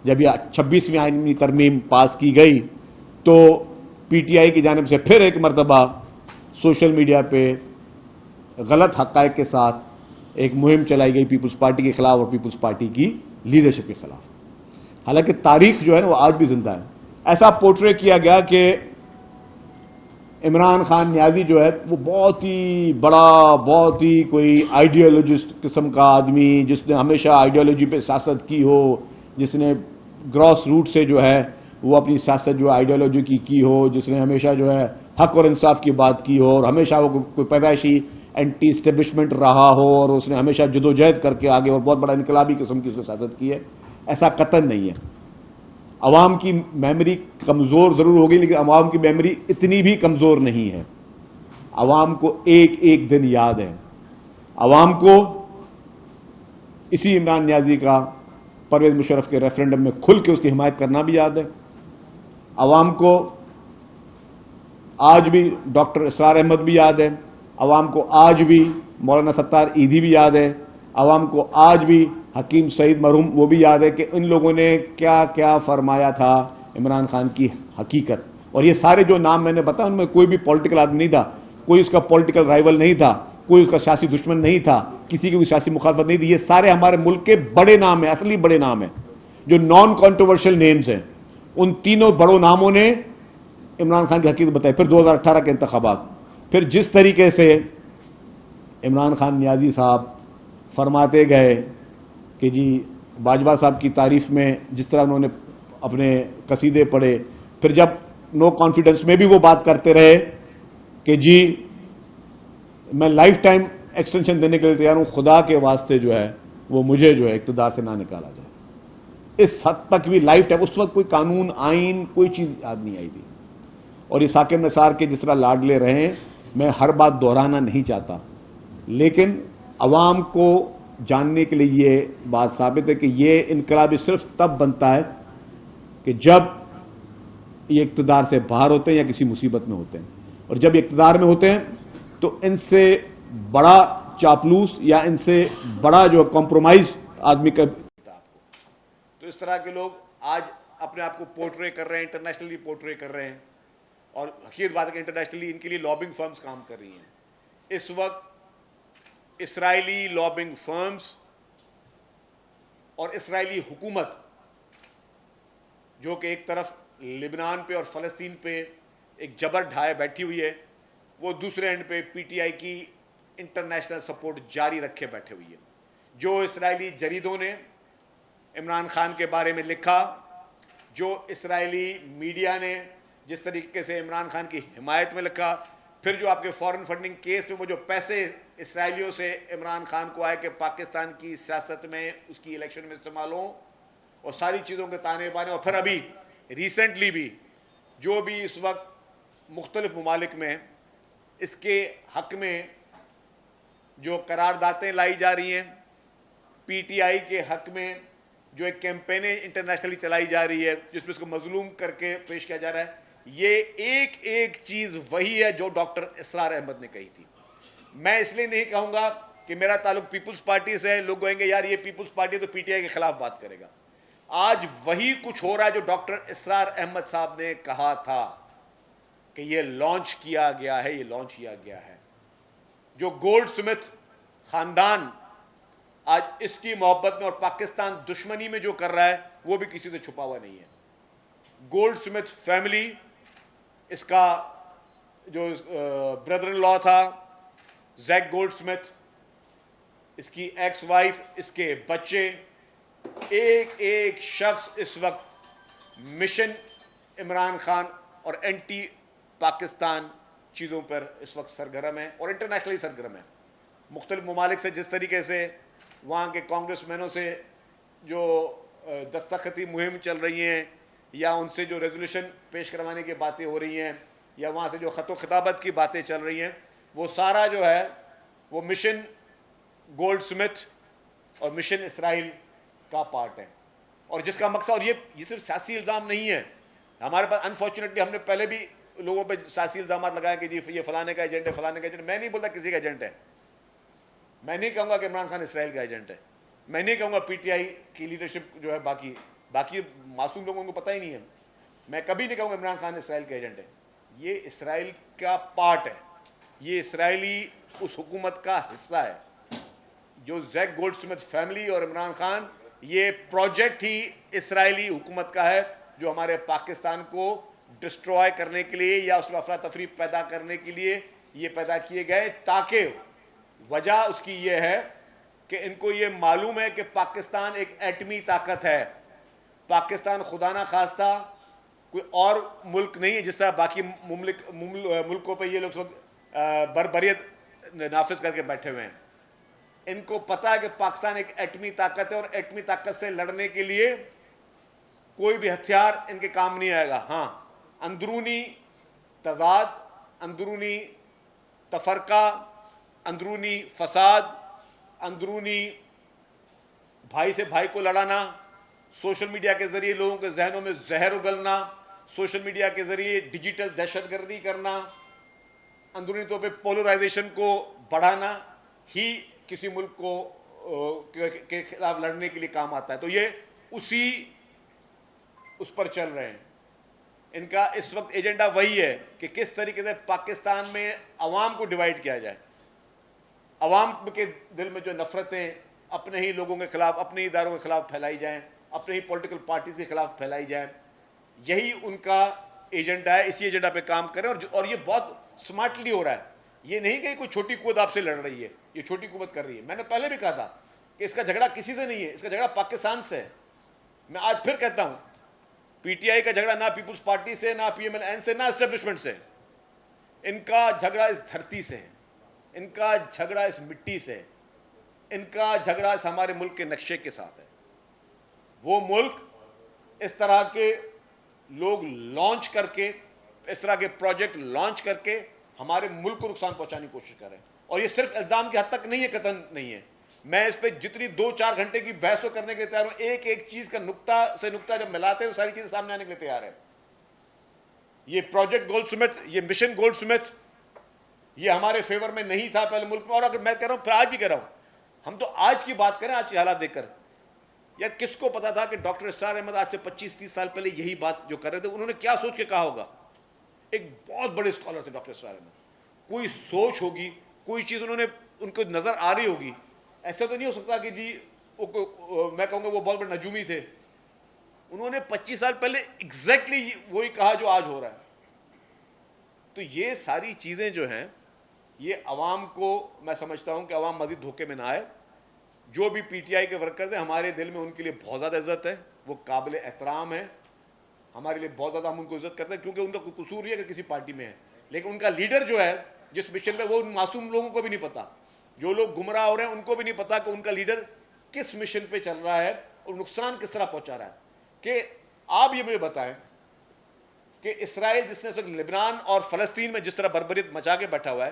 جب یہ 26ویں آئینی ترمیم پاس کی گئی تو پی ٹی آئی کی جانب سے پھر ایک مرتبہ سوشل میڈیا پہ غلط حقائق کے ساتھ ایک مہم چلائی گئی پیپلز پارٹی کے خلاف اور پیپلز پارٹی کی لیڈرشپ کے خلاف. حالانکہ تاریخ جو ہے وہ آج بھی زندہ ہے. ایسا پورٹرے کیا گیا کہ عمران خان نیازی جو ہے وہ بہت ہی بڑا، بہت ہی کوئی آئیڈیالوجسٹ قسم کا آدمی، جس نے ہمیشہ آئیڈیالوجی پہ سیاست کی ہو، جس نے گراس روٹ سے جو ہے وہ اپنی سیاست جو آئیڈیالوجی کی ہو، جس نے ہمیشہ جو ہے حق اور انصاف کی بات کی ہو، اور ہمیشہ وہ کوئی پیدائشی اینٹی اسٹیبلشمنٹ رہا ہو، اور اس نے ہمیشہ جدوجہد کر کے آگے اور بہت بڑا انقلابی قسم کی اس نے سیاست کی ہے. ایسا قطعاً نہیں ہے. عوام کی میموری کمزور ضرور ہوگی، لیکن عوام کی میموری اتنی بھی کمزور نہیں ہے. عوام کو ایک ایک دن یاد ہے. عوام کو اسی عمران نیازی کا پرویز مشرف کے ریفرنڈم میں کھل کے اس کی حمایت کرنا بھی یاد ہے. عوام کو آج بھی ڈاکٹر اسرار احمد بھی یاد ہے. عوام کو آج بھی مولانا ستار ایدھی بھی یاد ہے. عوام کو آج بھی حکیم سعید مرحوم وہ بھی یاد ہے کہ ان لوگوں نے کیا کیا فرمایا تھا عمران خان کی حقیقت. اور یہ سارے جو نام میں نے بتایا ان میں کوئی بھی پولیٹیکل آدمی نہیں تھا، کوئی اس کا پولیٹیکل رائیول نہیں تھا، کوئی اس کا سیاسی دشمن نہیں تھا، کسی کی کوئی سیاسی مخالفت نہیں تھی. یہ سارے ہمارے ملک کے بڑے نام ہیں، اصلی بڑے نام ہیں جو نان کانٹروورشل نیمز ہیں. ان تینوں بڑوں ناموں نے عمران خان کی حقیقت بتائی. پھر 2018 کے انتخابات، پھر جس طریقے سے عمران خان نیازی صاحب فرماتے گئے کہ جی باجوہ صاحب کی تعریف میں جس طرح انہوں نے اپنے قصیدے پڑھے، پھر جب نو کانفیڈنس میں بھی وہ بات کرتے رہے کہ جی میں لائف ٹائم ایکسٹینشن دینے کے لیے تیار ہوں، خدا کے واسطے جو ہے وہ مجھے جو ہے اقتدار سے نہ نکالا جائے. اس حد تک بھی لائف ٹائم، اس وقت کوئی قانون آئین کوئی چیز یاد نہیں آئی تھی. اور یہ ثاقب نثار کے جس طرح لاڈلے رہے، میں ہر بات دہرانا نہیں چاہتا، لیکن عوام کو جاننے کے لیے یہ بات ثابت ہے کہ یہ انقلابی صرف تب بنتا ہے کہ جب یہ اقتدار سے باہر ہوتے ہیں یا کسی مصیبت میں ہوتے ہیں. اور جب یہ اقتدار میں ہوتے ہیں تو ان سے بڑا چاپلوس یا ان سے بڑا جو کمپرومائز آدمی کا. تو اس طرح کے لوگ آج اپنے آپ کو پورٹرے کر رہے ہیں، انٹرنیشنلی پورٹرے کر رہے ہیں. اور حقیقت بات ہے کہ انٹرنیشنلی ان کے لیے لابنگ فرمز کام کر رہی ہیں. اس وقت اسرائیلی لابنگ فرمز اور اسرائیلی حکومت جو کہ ایک طرف لبنان پہ اور فلسطین پہ ایک جبر ڈھائے بیٹھی ہوئی ہے، وہ دوسرے اینڈ پہ پی ٹی آئی کی انٹرنیشنل سپورٹ جاری رکھے بیٹھے ہوئی ہے. جو اسرائیلی جریدوں نے عمران خان کے بارے میں لکھا، جو اسرائیلی میڈیا نے جس طریقے سے عمران خان کی حمایت میں لکھا، پھر جو آپ کے فارن فنڈنگ کیس میں وہ جو پیسے اسرائیلیوں سے عمران خان کو آئے کہ پاکستان کی سیاست میں اس کی الیکشن میں استعمال ہوں، اور ساری چیزوں کے تانے بانے. اور پھر ابھی ریسنٹلی بھی جو بھی اس وقت مختلف ممالک میں اس کے حق میں جو قراردادیں لائی جا رہی ہیں، پی ٹی آئی کے حق میں جو ایک کیمپینیں انٹرنیشنلی چلائی جا رہی ہے جس میں اس کو مظلوم کر کے پیش کیا جا رہا ہے، یہ ایک ایک چیز وہی ہے جو ڈاکٹر اسرار احمد نے کہی تھی. میں اس لیے نہیں کہوں گا کہ میرا تعلق پیپلز پارٹی سے ہے، لوگ کہیں گے یار یہ پیپلز پارٹی ہے تو پی ٹی آئی کے خلاف بات کرے گا. آج وہی کچھ ہو رہا ہے جو ڈاکٹر اسرار احمد صاحب نے کہا تھا کہ یہ لانچ کیا گیا ہے، یہ لانچ کیا گیا ہے. جو گولڈ سمتھ خاندان آج اس کی محبت میں اور پاکستان دشمنی میں جو کر رہا ہے وہ بھی کسی سے چھپا ہوا نہیں ہے. گولڈ سمتھ فیملی، اس کا جو بردر ان لا تھا زیک گولڈ سمتھ، اس کی ایکس وائف، اس کے بچے، ایک ایک شخص اس وقت مشن عمران خان اور اینٹی پاکستان چیزوں پر اس وقت سرگرم ہے اور انٹرنیشنلی سرگرم ہے. مختلف ممالک سے جس طریقے سے وہاں کے کانگریس مینوں سے جو دستخطی مہم چل رہی ہیں، یا ان سے جو ریزولوشن پیش کروانے کی باتیں ہو رہی ہیں، یا وہاں سے جو خط و خطابت کی باتیں چل رہی ہیں، وہ سارا جو ہے وہ مشن گولڈ سمتھ اور مشن اسرائیل کا پارٹ ہے. اور جس کا مقصد، اور یہ صرف سیاسی الزام نہیں ہے. ہمارے پاس انفارچونیٹلی ہم نے پہلے بھی لوگوں پہ سیاسی الزامات لگائے کہ جی یہ فلانے کا ایجنٹ ہے، فلانے کا ایجنٹ. میں نہیں بولتا کسی کا ایجنٹ ہے. میں نہیں کہوں گا کہ عمران خان اسرائیل کا ایجنٹ ہے. میں نہیں کہوں گا پی ٹی آئی کی لیڈرشپ جو ہے باقی باقی معصوم لوگوں کو پتہ ہی نہیں ہے. میں کبھی نہیں کہوں گا عمران خان اسرائیل کا ایجنٹ ہے. یہ اسرائیل کا پارٹ ہے, یہ اسرائیلی اس حکومت کا حصہ ہے. جو زیک گولڈ سمتھ فیملی اور عمران خان, یہ پروجیکٹ ہی اسرائیلی حکومت کا ہے جو ہمارے پاکستان کو ڈسٹروائے کرنے کے لیے یا اس میں افراتفری پیدا کرنے کے لیے یہ پیدا کیے گئے, تاکہ وجہ اس کی یہ ہے کہ ان کو یہ معلوم ہے کہ پاکستان ایک ایٹمی طاقت ہے. پاکستان خدا نہ خواستہ کوئی اور ملک نہیں ہے جس طرح باقی ملکوں پہ یہ لوگ بربریت نافذ کر کے بیٹھے ہوئے ہیں. ان کو پتا ہے کہ پاکستان ایک ایٹمی طاقت ہے اور ایٹمی طاقت سے لڑنے کے لیے کوئی بھی ہتھیار ان کے کام نہیں آئے گا. ہاں, اندرونی تضاد, اندرونی تفرقہ, اندرونی فساد, اندرونی بھائی سے بھائی کو لڑانا, سوشل میڈیا کے ذریعے لوگوں کے ذہنوں میں زہر اگلنا, سوشل میڈیا کے ذریعے ڈیجیٹل دہشت گردی کرنا, اندرونی طور پہ پولرائزیشن کو بڑھانا ہی کسی ملک کو کے خلاف لڑنے کے لیے کام آتا ہے. تو یہ اسی اس پر چل رہے ہیں. ان کا اس وقت ایجنڈا وہی ہے کہ کس طریقے سے پاکستان میں عوام کو ڈیوائیڈ کیا جائے, عوام کے دل میں جو نفرتیں اپنے ہی لوگوں کے خلاف, اپنے ہی اداروں کے خلاف پھیلائی جائیں, اپنے ہی پولیٹیکل پارٹیز کے خلاف پھیلائی جائیں, یہی ان کا ایجنڈا ہے. اسی ایجنڈا پہ کام کریں اور یہ بہت سمارٹلی ہو رہا ہے. یہ نہیں کہ کوئی چھوٹی قوت آپ سے لڑ رہی ہے, یہ چھوٹی قوت کر رہی ہے. میں نے پہلے بھی کہا تھا کہ اس کا جھگڑا کسی سے نہیں ہے, اس کا جھگڑا پاکستان سے ہے. میں آج پھر کہتا ہوں, پی ٹی آئی کا جھگڑا نہ پیپلز پارٹی سے, نہ پی ایم ایل این سے, نہ اسٹیبلشمنٹ سے. ان کا جھگڑا اس دھرتی سے ہے, ان کا جھگڑا اس مٹی سے ہے, ان کا جھگڑا اس ہمارے ملک کے نقشے کے ساتھ ہے. وہ ملک اس طرح کے لوگ لانچ کر کے, اس طرح کے پروجیکٹ لانچ کر کے ہمارے ملک کو نقصان پہنچانے کی کوشش کر رہے ہیں. اور یہ صرف الزام کی حد تک نہیں ہے, قطعاً نہیں ہے. میں اس پہ جتنی 2-4 گھنٹے کی بحث کو کرنے کے لیے تیار ہوں. ایک ایک چیز کا نقطہ سے نقطہ جب ملاتے ہیں تو ساری چیزیں سامنے آنے کے لیے تیار ہے. یہ پروجیکٹ گولڈ سمتھ, یہ مشن گولڈ سمتھ, یہ ہمارے فیور میں نہیں تھا پہلے ملک میں. اور اگر میں کہہ رہا ہوں, پھر آج بھی کہہ رہا ہوں, ہم تو آج کی بات کریں, آج کے حالات دیکھ کر. یا کس کو پتا تھا کہ ڈاکٹر اسرار احمد آج سے 25-30 سال پہلے یہی بات جو کر رہے تھے, انہوں نے کیا سوچ کے کہا ہوگا؟ ایک بہت بڑے اسکالر تھے ڈاکٹر اسرار احمد. کوئی سوچ ہوگی, کوئی چیز انہوں نے ان کو نظر آ رہی ہوگی. ایسا تو نہیں ہو سکتا کہ جی میں کہوں گا وہ بہت بڑے نجومی تھے. انہوں نے 25 سال پہلے ایگزیکٹلی وہی کہا جو آج ہو رہا ہے. تو یہ ساری چیزیں جو ہیں, یہ عوام کو, میں سمجھتا ہوں کہ عوام مزید دھوکے میں نہ آئے. جو بھی پی ٹی آئی کے ورکرز ہیں, ہمارے دل میں ان کے لیے بہت زیادہ عزت ہے, وہ قابل احترام ہے ہمارے لیے, بہت زیادہ ہم ان کو عزت کرتے ہیں, کیونکہ ان کا کوئی قصور نہیں ہے کہ کسی پارٹی میں ہے. لیکن ان کا لیڈر جو ہے جس مشن میں, وہ ان معصوم لوگوں کو بھی نہیں پتا, جو لوگ گمراہ ہو رہے ہیں ان کو بھی نہیں پتا کہ ان کا لیڈر کس مشن پہ چل رہا ہے اور نقصان کس طرح پہنچا رہا ہے. کہ آپ یہ مجھے بتائیں کہ اسرائیل جس نے لبنان اور فلسطین میں جس طرح بربریت مچا کے بیٹھا ہوا ہے,